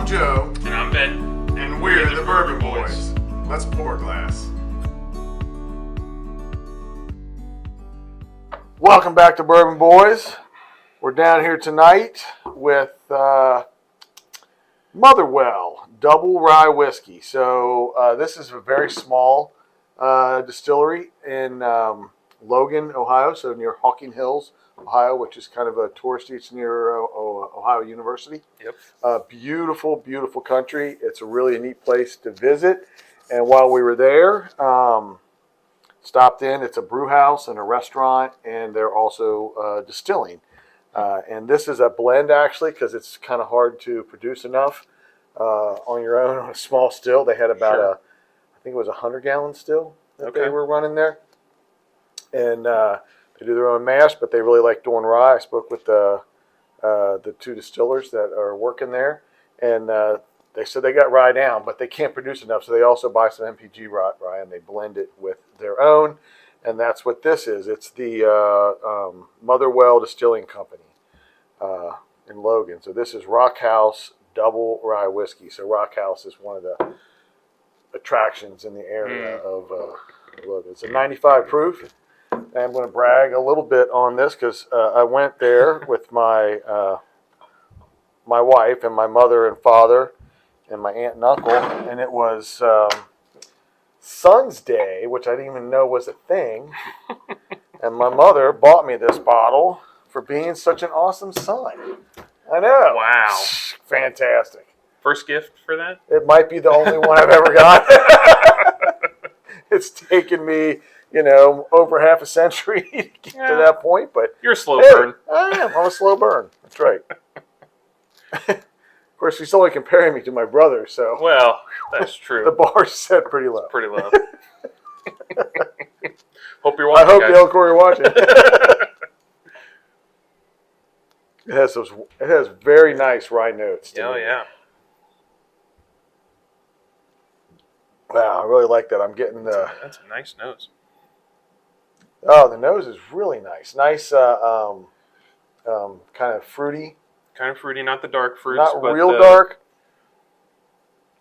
Joe. And I'm Ben. And we're the Bourbon Boys. Let's pour a glass. Welcome back to Bourbon Boys. We're down here tonight with Motherwell Double Rye Whiskey. So this is a very small distillery in Logan, Ohio, so near Hawking Hills, Ohio, which is kind of a touristy. It's near Ohio University. Yep. Beautiful, beautiful country. It's a really neat place to visit. And while we were there, stopped in. It's a brew house and a restaurant, and they're also distilling. And this is a blend, actually, because it's kind of hard to produce enough on your own on a small still. They had about I think it was a 100-gallon still that they were running there. And they do their own mash, but they really like doing rye. I spoke with the two distillers that are working there, and they said they got rye down, but they can't produce enough, so they also buy some MPG rye, and they blend it with their own, and that's what this is. It's the Motherwell Distilling Company in Logan. So this is Rock House Double Rye Whiskey. So Rock House is one of the attractions in the area of Logan. It's a 95 proof. And I'm going to brag a little bit on this because I went there with my my wife and my mother and father and my aunt and uncle, and it was Son's Day, which I didn't even know was a thing. And my mother bought me this bottle for being such an awesome son. I know. Wow. Fantastic. First gift for that? It might be the only one I've ever got. It's taken me, over half a century to get to that point. But you're a slow burn. I am. I'm a slow burn. That's right. Of course, he's only comparing me to my brother, so. Well, that's true. The bar's set pretty low. It's pretty low. Hope you're watching. I hope guys. the Elk are watching. It has very nice rye notes. Oh yeah. Wow, I really like that. I'm getting the. That's a nice nose. Oh, the nose is really nice. Nice, kind of fruity. Kind of fruity, not the dark fruits. Not but real dark,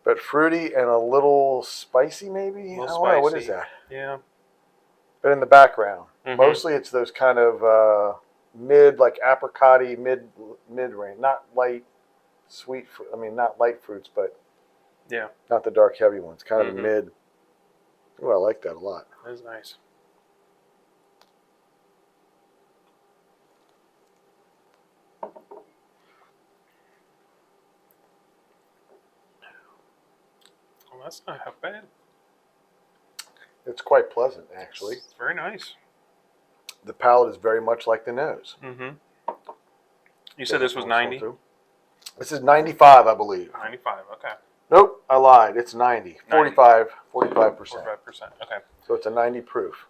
but fruity and a little spicy, maybe. I don't know. What is that? Yeah. But in the background, Mm-hmm. mostly it's those kind of mid, like apricot-y, mid range. Not light, sweet. Not light fruits, but yeah, not the dark, heavy ones. Kind of mid. Oh, I like that a lot. That is nice. Well, that's not half bad. It's quite pleasant, actually. It's very nice. The palate is very much like the nose. Mm-hmm. You said this was 90? This is 95, I believe. 95, okay. Nope, I lied. It's 90. 45%. 45%, okay. So it's a 90 proof.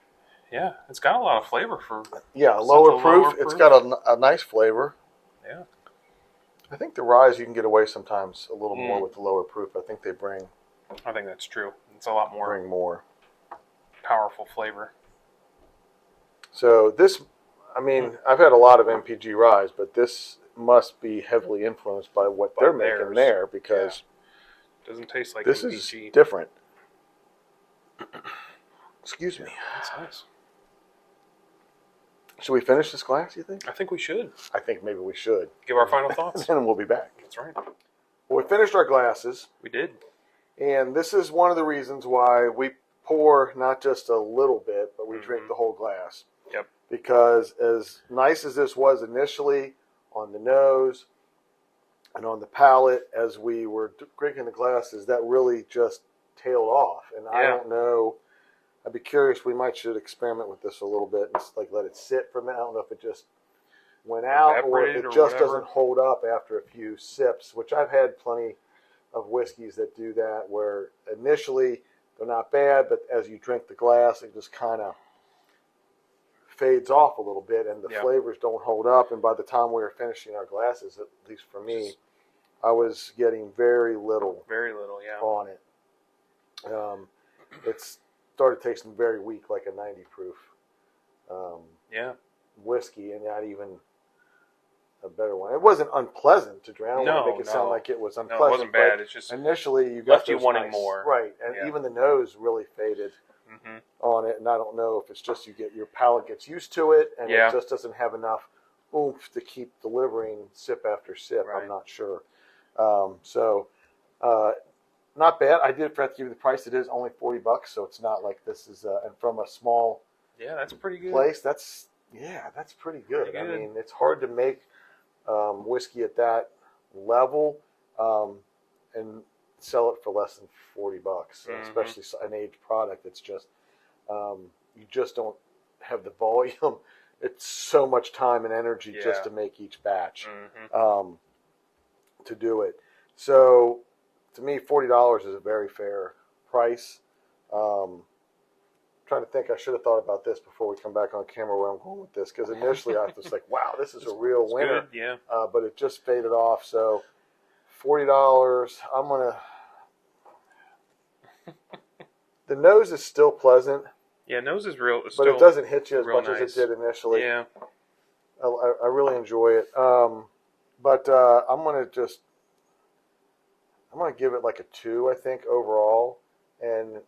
Yeah, it's got a lot of flavor for... Yeah, lower proof. It's got a nice flavor. Yeah. I think the ryes you can get away sometimes a little more with the lower proof. I think they bring... I think that's true. It's a lot more... powerful flavor. So this, I've had a lot of MPG ryes, but this must be heavily influenced by what they're making there because doesn't taste like this MPG. is different. Excuse me. That's nice. Should we finish this glass, you think? I think we should. I think maybe we should. Give our final thoughts. And then we'll be back. That's right. Well, we finished our glasses. We did. And this is one of the reasons why we pour not just a little bit, but we drink the whole glass. Yep. Because as nice as this was initially on the nose and on the palate, as we were drinking the glasses, that really just tailed off. And I don't know. I'd be curious. We should experiment with this a little bit and let it sit for a minute. I don't know if it just went out or if it just doesn't hold up after a few sips, which I've had plenty of whiskeys that do that, where initially they're not bad, but as you drink the glass, it just kind of fades off a little bit, and the flavors don't hold up. And by the time we were finishing our glasses, at least for me, I was getting very little on it. It started tasting very weak, like a 90 proof whiskey, and not even a better one. It wasn't unpleasant to drink. I don't want to make it sound like it was unpleasant. No, it wasn't bad. It's just initially you got left you wanting more. Right, and even the nose really faded on it. And I don't know if it's just your palate gets used to it, and it just doesn't have enough oomph to keep delivering sip after sip. Right. I'm not sure. Not bad. I did forget to give you the price. It is only $40, so it's not like this is and from a small that's pretty good place. That's pretty good. I mean, it's hard to make whiskey at that level and sell it for less than $40, especially an aged product. It's just you just don't have the volume. It's so much time and energy just to make each batch to do it. So to me, $40 is a very fair price. Trying to think, I should have thought about this before we come back on camera where I'm going with this, because initially I was like, wow, this is a real winner. Good, but it just faded off. So $40, I'm going to... The nose is still pleasant. Yeah, nose is real. But it doesn't hit you as much nice. as it did initially. Yeah. I really enjoy it. But I'm going to give it like a 2, I think, overall. And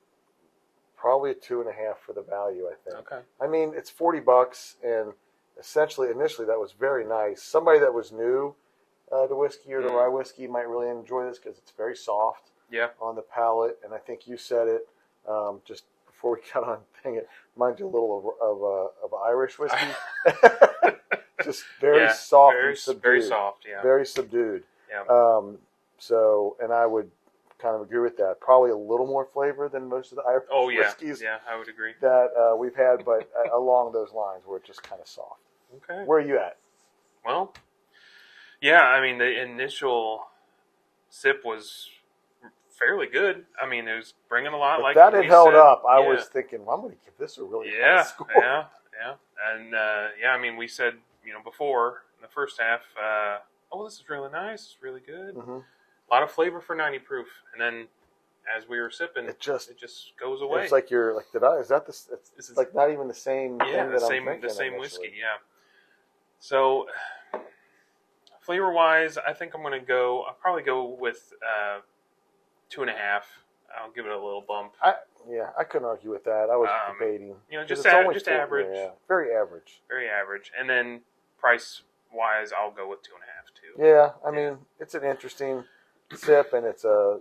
probably a 2.5 for the value, I think. Okay. I mean, it's $40, and essentially, initially, that was very nice. Somebody that was new to whiskey or to rye whiskey might really enjoy this because it's very soft on the palate. And I think you said it just before we got on thing. It reminds you a little of Irish whiskey. Just very soft and subdued. Very soft, Very subdued. Yeah. And I would kind of agree with that. Probably a little more flavor than most of the Irish whiskeys. Yeah, I would agree. That we've had, but along those lines, where it's just kind of soft. Okay. Where are you at? Well, yeah, I mean, the initial sip was fairly good. I mean, it was bringing a lot. Like that had held up. I was thinking, well, I'm going to give this a really high score. Yeah. And, I mean, we said, before, in the first half, this is really nice. It's really good. Mm-hmm. A lot of flavor for 90 proof. And then as we were sipping, it just goes away. It's like you're like, is that this? It's like not even the same thing that I'm thinking. The same whiskey, So, flavor-wise, I think I'll probably go with 2.5. I'll give it a little bump. I couldn't argue with that. I was debating. Just average. Yeah, very average. Very average. And then price-wise, I'll go with 2.5 too. Yeah, I mean, it's an interesting sip, and it's a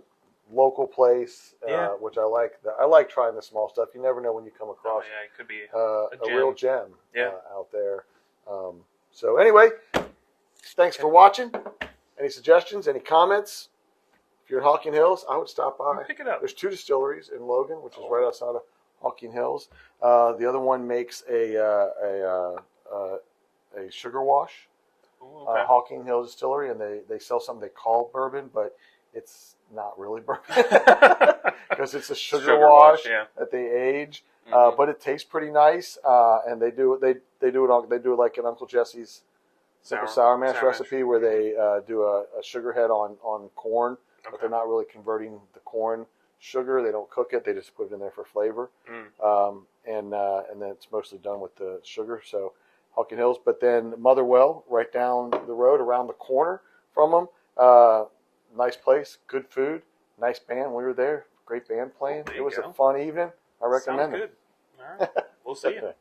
local place, which I like. I like trying the small stuff. You never know when you come across. It could be a real gem out there. So anyway, thanks for watching. Any suggestions? Any comments? If you're in Hocking Hills, I would stop by. Pick it up. There's 2 distilleries in Logan, which is right outside of Hocking Hills. The other one makes a sugar wash. Ooh, okay. Hocking Hills Distillery, and they sell something they call bourbon, but it's not really bourbon because it's a sugar wash that they age. But it tastes pretty nice, and they do it like an Uncle Jesse's Simple Sour Mash recipe where they do a sugar head on corn, but they're not really converting the corn sugar. They don't cook it; they just put it in there for flavor, and then it's mostly done with the sugar. So Hocking Hills, but then Motherwell, right down the road, around the corner from them. Nice place, good food, nice band. We were there, great band playing. It was a fun evening. I recommend it. Sounds good. All right, we'll see you.